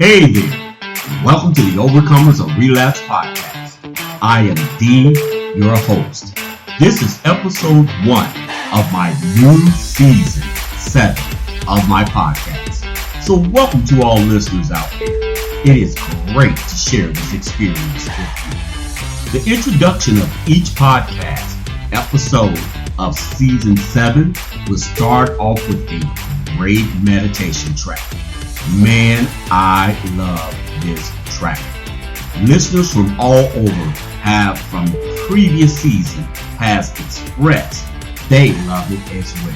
Hey there, welcome to the Overcomers of Relapse podcast. I am Dean, your host. This is episode 1 of my new season 7 of my podcast. So welcome to all listeners out there. It is great to share this experience with you. The introduction of each podcast episode of season 7 will start off with a great meditation track. Man, I love this track. Listeners from all over have, from the previous season, has expressed they love it as well.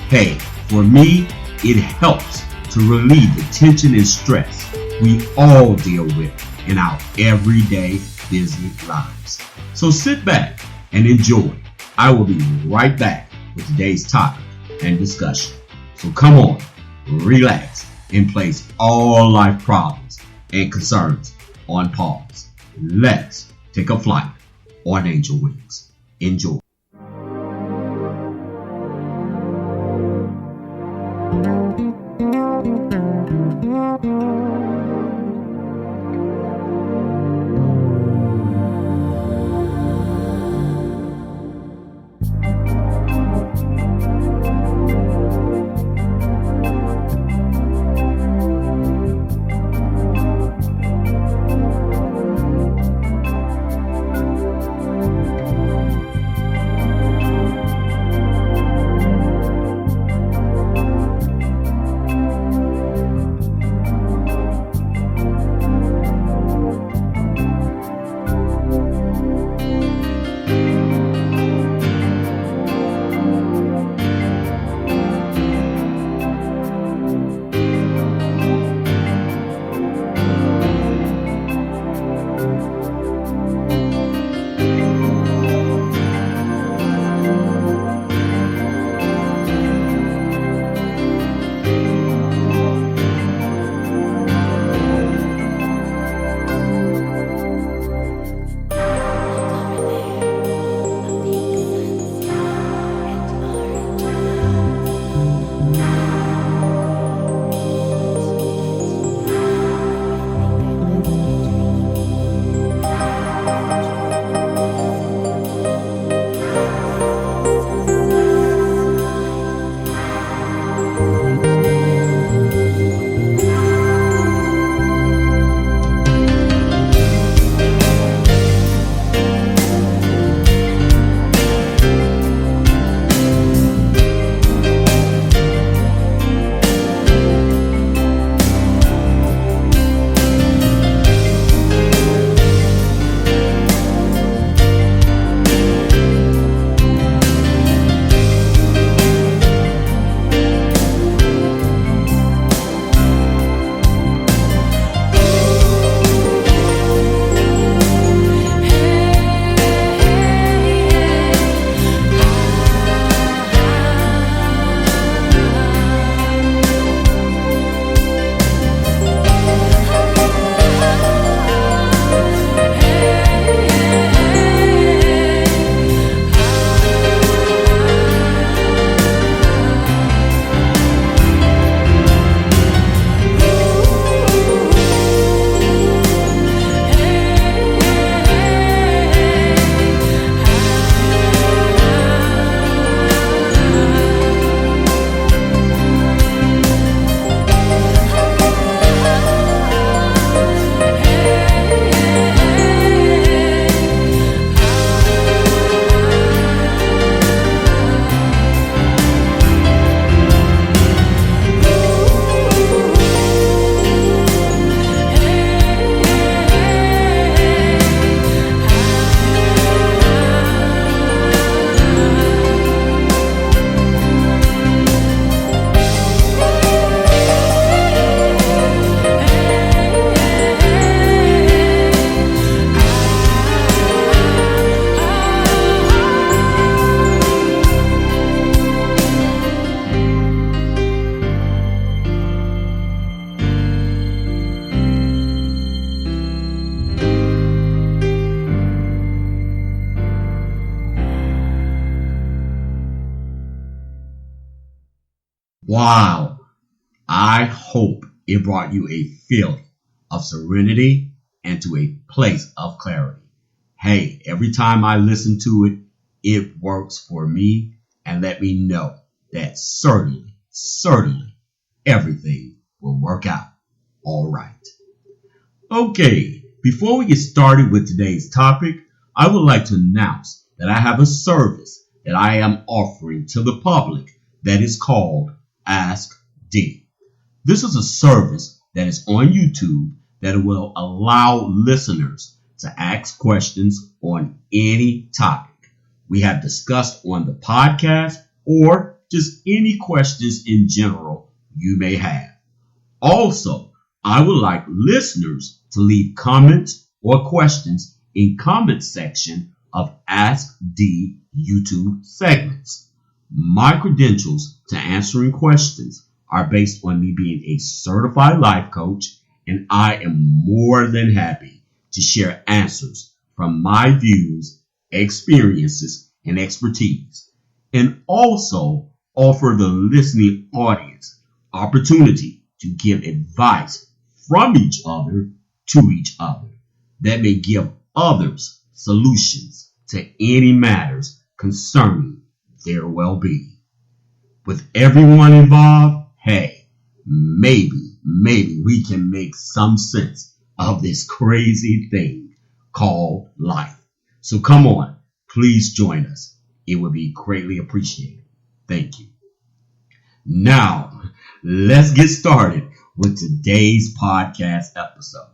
Hey, for me, it helps to relieve the tension and stress we all deal with in our everyday busy lives. So sit back and enjoy. I will be right back with today's topic and discussion. So come on, relax, and place all life problems and concerns on pause. Let's take a flight on angel wings. Enjoy. Wow, I hope it brought you a feeling of serenity and to a place of clarity. Hey, every time I listen to it, it works for me and let me know that certainly everything will work out all right. Okay, before we get started with today's topic, I would like to announce that I have a service that I am offering to the public that is called Ask D. This is a service that is on YouTube that will allow listeners to ask questions on any topic we have discussed on the podcast or just any questions in general you may have. Also, I would like listeners to leave comments or questions in comment section of Ask D YouTube segments. My credentials to answering questions are based on me being a certified life coach, and I am more than happy to share answers from my views, experiences, and expertise, and also offer the listening audience opportunity to give advice from each other to each other that may give others solutions to any matters concerning their well-being. With everyone involved, hey, maybe we can make some sense of this crazy thing called life. So come on, please join us. It would be greatly appreciated. Thank you. Now, let's get started with today's podcast episode.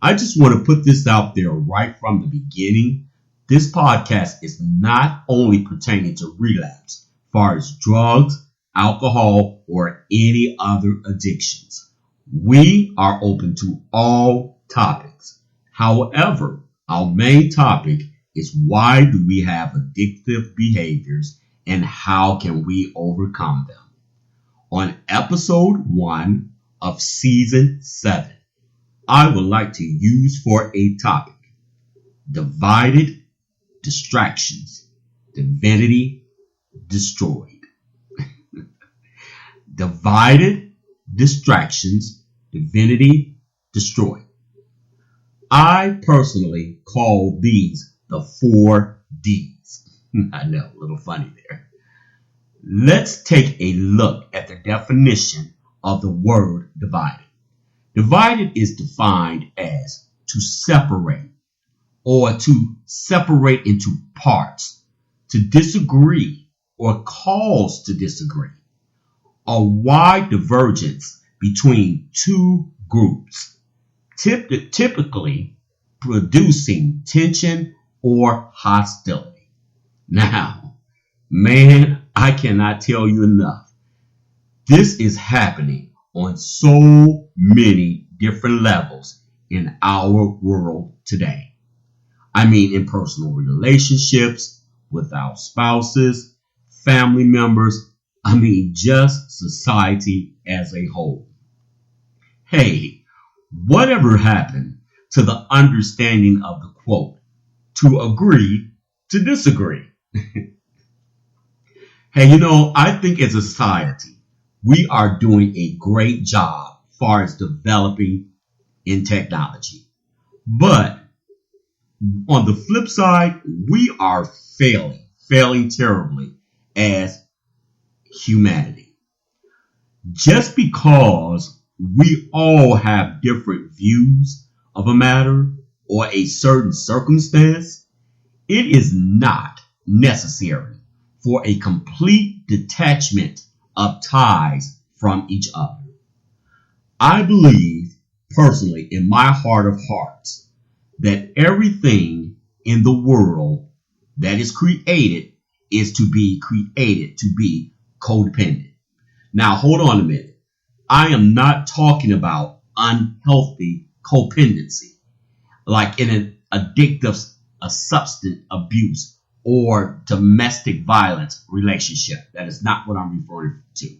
I just want to put this out there right from the beginning. This podcast is not only pertaining to relapse, as far as drugs, alcohol, or any other addictions. We are open to all topics. However, our main topic is why do we have addictive behaviors and how can we overcome them? On episode 1 of season 7, I would like to use for a topic, divided distractions, divinity destroyed. Divided distractions, divinity destroyed. I personally call these the 4 Ds. I know, a little funny there. Let's take a look at the definition of the word divided. Divided is defined as to separate or to separate into parts, to disagree or cause to disagree. A wide divergence between two groups, typically producing tension or hostility. Now, man, I cannot tell you enough. This is happening on so many different levels in our world today. I mean, in personal relationships, with our spouses, family members, I mean, just society as a whole. Hey, whatever happened to the understanding of the quote, to agree to disagree? Hey, I think as a society, we are doing a great job as far as developing in technology. But on the flip side, we are failing terribly as humanity. Just because we all have different views of a matter or a certain circumstance, it is not necessary for a complete detachment of ties from each other. I believe personally in my heart of hearts that everything in the world that is created is to be created to be codependent. Now, hold on a minute. I am not talking about unhealthy codependency, like in an addictive substance abuse or domestic violence relationship. That is not what I'm referring to.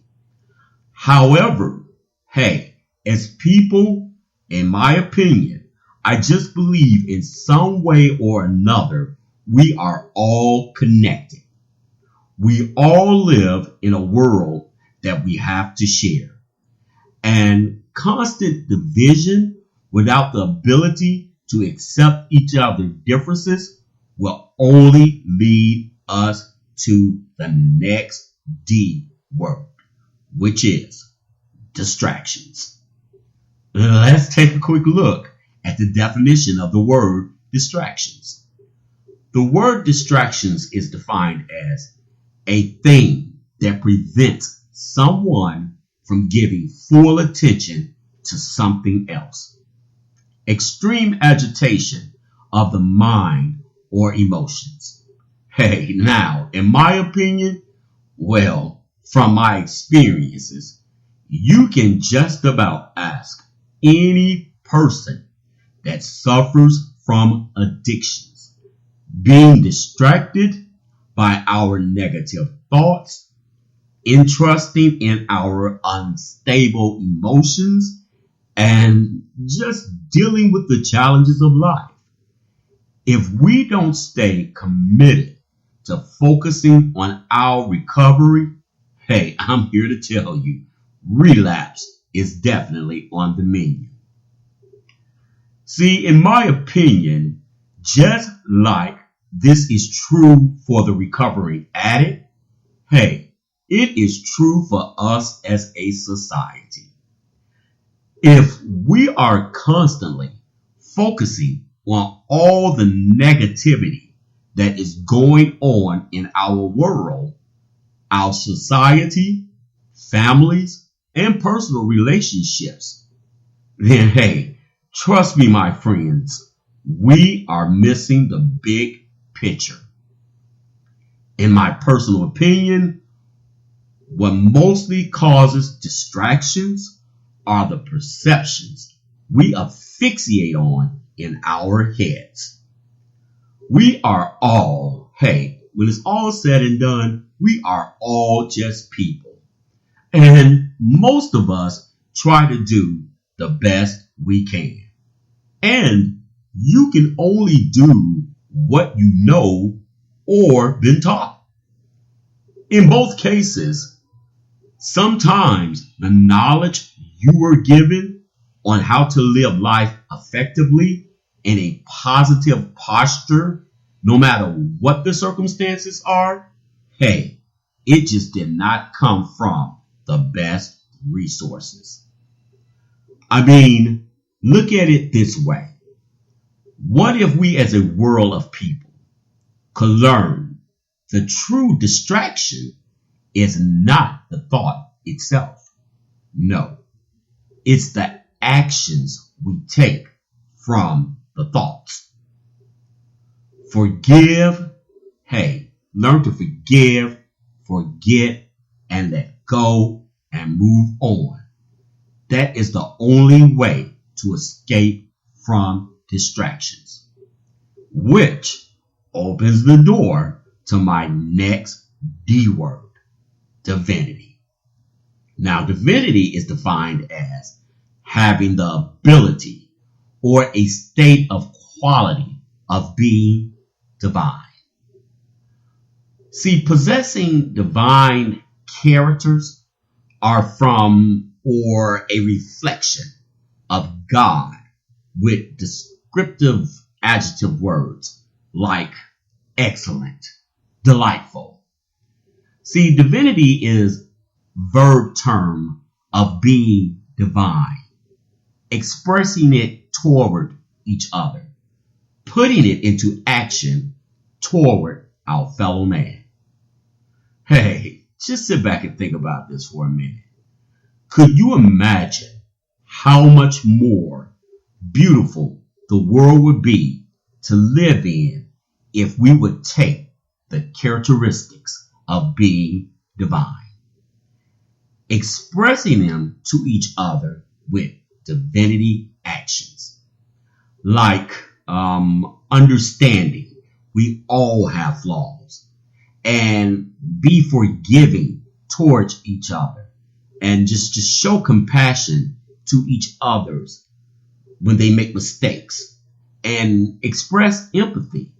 However, hey, as people, in my opinion, I just believe in some way or another, we are all connected. We all live in a world that we have to share. And constant division without the ability to accept each other's differences will only lead us to the next D word, which is distractions. Let's take a quick look at the definition of the word distractions. The word distractions is defined as a thing that prevents someone from giving full attention to something else. Extreme agitation of the mind or emotions. Hey, now, in my opinion, well, from my experiences, you can just about ask any person that suffers from addictions, being distracted by our negative thoughts, entrusting in our unstable emotions, and just dealing with the challenges of life. If we don't stay committed to focusing on our recovery, hey, I'm here to tell you, relapse is definitely on the menu. See, in my opinion, just like this is true for the recovering addict, hey, it is true for us as a society. If we are constantly focusing on all the negativity that is going on in our world, our society, families, and personal relationships, then hey, trust me, my friends, we are missing the big picture. In my personal opinion, what mostly causes distractions are the perceptions we asphyxiate on in our heads. We are all, hey, when it's all said and done, we are all just people. And most of us try to do the best we can. And you can only do what you know or been taught. In both cases, sometimes the knowledge you were given on how to live life effectively in a positive posture, no matter what the circumstances are, hey, it just did not come from the best resources. I mean, look at it this way. What if we as a world of people could learn the true distraction is not the thought itself. No, it's the actions we take from the thoughts. Forgive, hey, learn to forgive, forget, and let go and move on. That is the only way to escape from distractions, which opens the door to my next D word, divinity. Now, divinity is defined as having the ability or a state of quality of being divine. See, possessing divine characters are from or a reflection of God with descriptive adjective words like excellent, delightful. See, divinity is verb term of being divine, expressing it toward each other, putting it into action toward our fellow man. Hey, just sit back and think about this for a minute. Could you imagine how much more beautiful the world would be to live in if we would take the characteristics of being divine, expressing them to each other with divinity actions, like understanding we all have flaws, and be forgiving towards each other, and just show compassion to each others when they make mistakes, and express empathy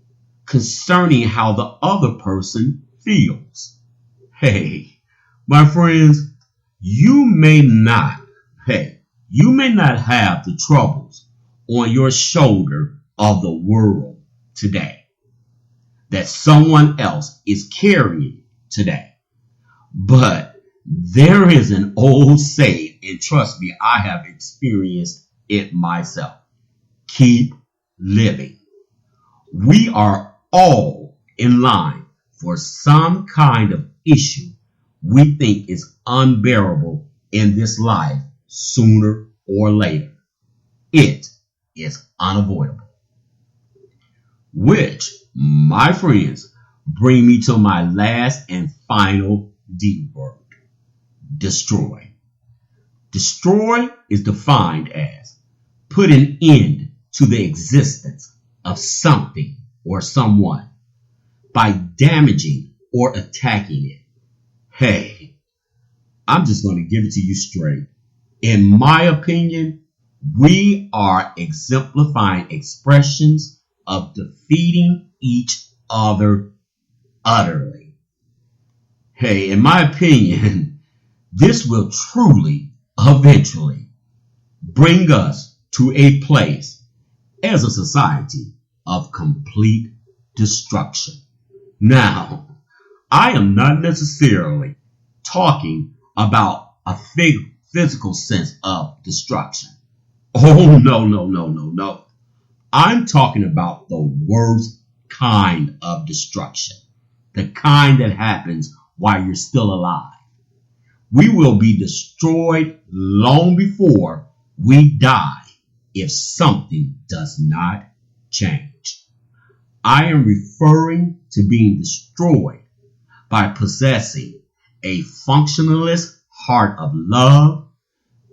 concerning how the other person feels. Hey, my friends, you may not have the troubles on your shoulder of the world today that someone else is carrying today. But there is an old saying, and trust me, I have experienced it myself. Keep living. We are all in line for some kind of issue we think is unbearable in this life sooner or later. It is unavoidable. Which, my friends, bring me to my last and final D word. Destroy. Destroy is defined as put an end to the existence of something or someone by damaging or attacking it. Hey, I'm just going to give it to you straight. In my opinion, we are exemplifying expressions of defeating each other utterly. Hey, in my opinion, this will truly, eventually, bring us to a place as a society of complete destruction. Now, I am not necessarily talking about a physical sense of destruction. Oh, no. I'm talking about the worst kind of destruction. The kind that happens while you're still alive. We will be destroyed long before we die if something does not change. I am referring to being destroyed by possessing a functionalist heart of love,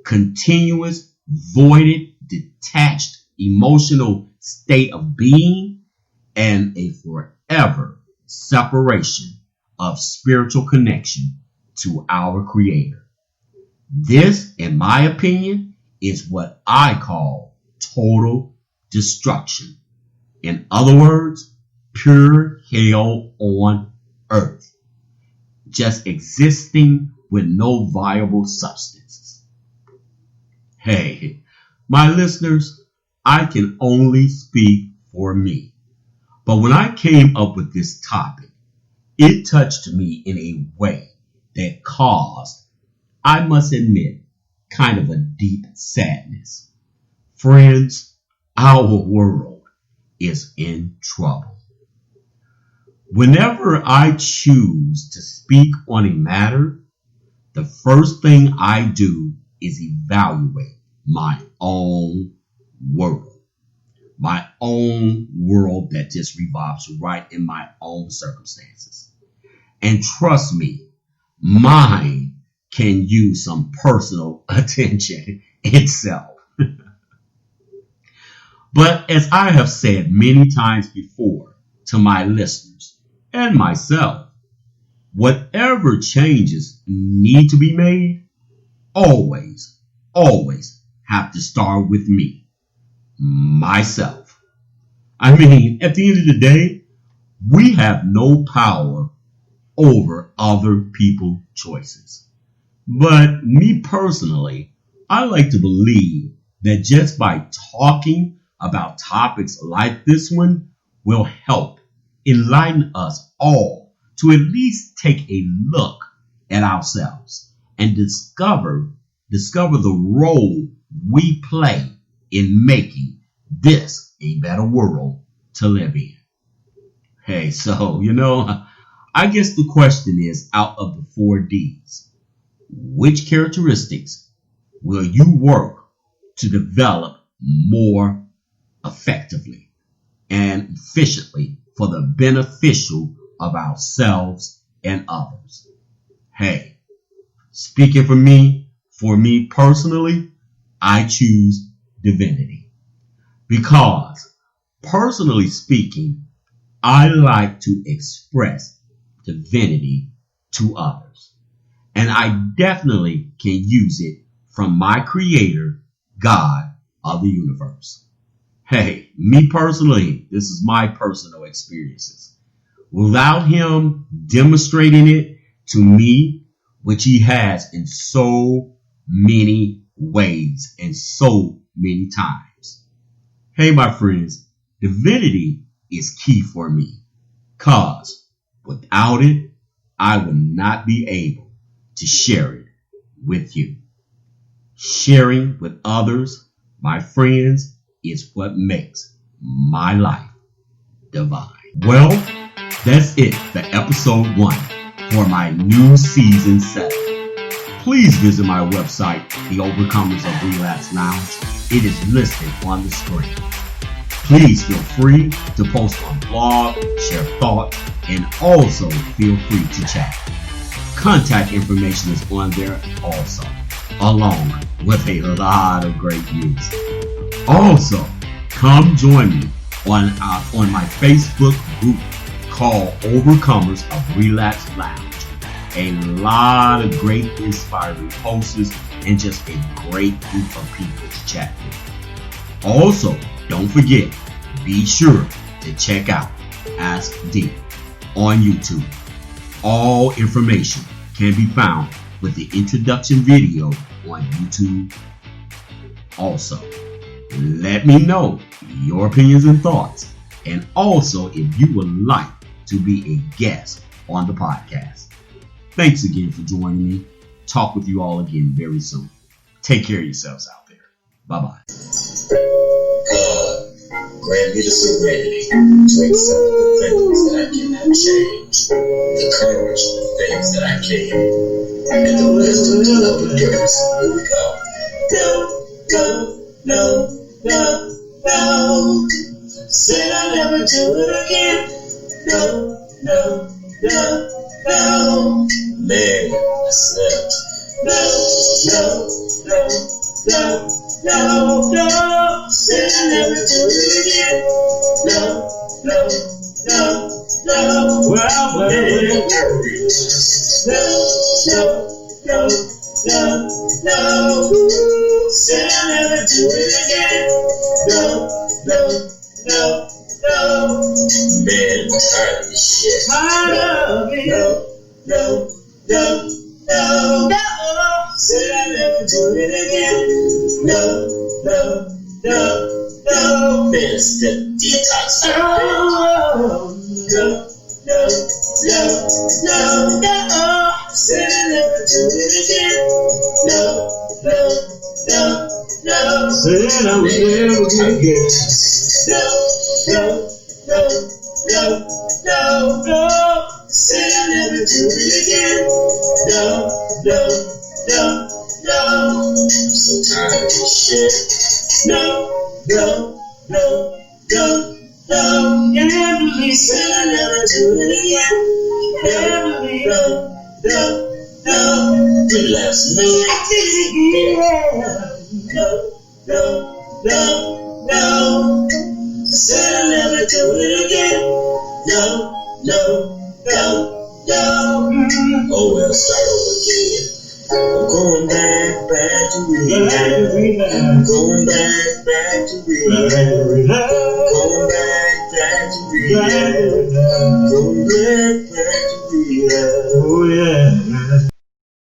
continuous, voided, detached emotional state of being, and a forever separation of spiritual connection to our Creator. This, in my opinion, is what I call total destruction. In other words, pure hell on earth. Just existing with no viable substances. Hey, my listeners, I can only speak for me. But when I came up with this topic, it touched me in a way that caused, I must admit, kind of a deep sadness. Friends, our world is in trouble. Whenever I choose to speak on a matter, the first thing I do is evaluate my own world. My own world that just revolves right in my own circumstances. And trust me, mine can use some personal attention itself. But as I have said many times before to my listeners and myself, whatever changes need to be made, always have to start with me, myself. I mean, at the end of the day, we have no power over other people's choices. But me personally, I like to believe that just by talking about topics like this one will help enlighten us all to at least take a look at ourselves and discover the role we play in making this a better world to live in. Hey, so, I guess the question is, out of the 4 Ds, which characteristics will you work to develop more effectively and efficiently for the beneficial of ourselves and others? Hey, speaking for me personally, I choose divinity. Because, personally speaking, I like to express divinity to others. And I definitely can use it from my Creator, God of the universe. Hey, me personally, this is my personal experiences. Without Him demonstrating it to me, which He has in so many ways and so many times, Hey, my friends, divinity is key for me, cause without it, I would not be able to share it with you. Sharing with others, my friends, is what makes my life divine. Well, that's it for episode 1 for my new season 7. Please visit my website, The Overcomers of Relapse Lounge. It is listed on the screen. Please feel free to post on blog, share thoughts, and also feel free to chat. Contact information is on there also, along with a lot of great news. Also, come join me on my Facebook group called Overcomers of Relapse Lounge. A lot of great inspiring posts and just a great group of people to chat with. Also, don't forget, be sure to check out Ask D on YouTube. All information can be found with the introduction video on YouTube. Also, let me know your opinions and thoughts, and also if you would like to be a guest on the podcast. Thanks again for joining me. Talk with you all again very soon. Take care of yourselves out there. Bye-bye. Grant me the serenity to accept the things that I cannot change, the courage for the things that I can, and the wisdom to know the difference. Here we go. No. Said I'll never do it again. No. Man, I slept. No. Said I'll never do it again. No. Well, man, no. Said I'll never do it again. No. Man, I'm tired of this shit. No. Said I'll never do it again. No. Man, it's the detox. No. Said I'll never do it again. No. Said I would never do it again. No. Said I'll never do it again. No. I'm so tired of this shit. No. Emily said I'll never do it again. Emily, no. Relapse me. No. Said I'll never do it again. No. Oh, well, start over again. I'm going back to rehab. I'm going back to rehab. Going back to rehab. Going back.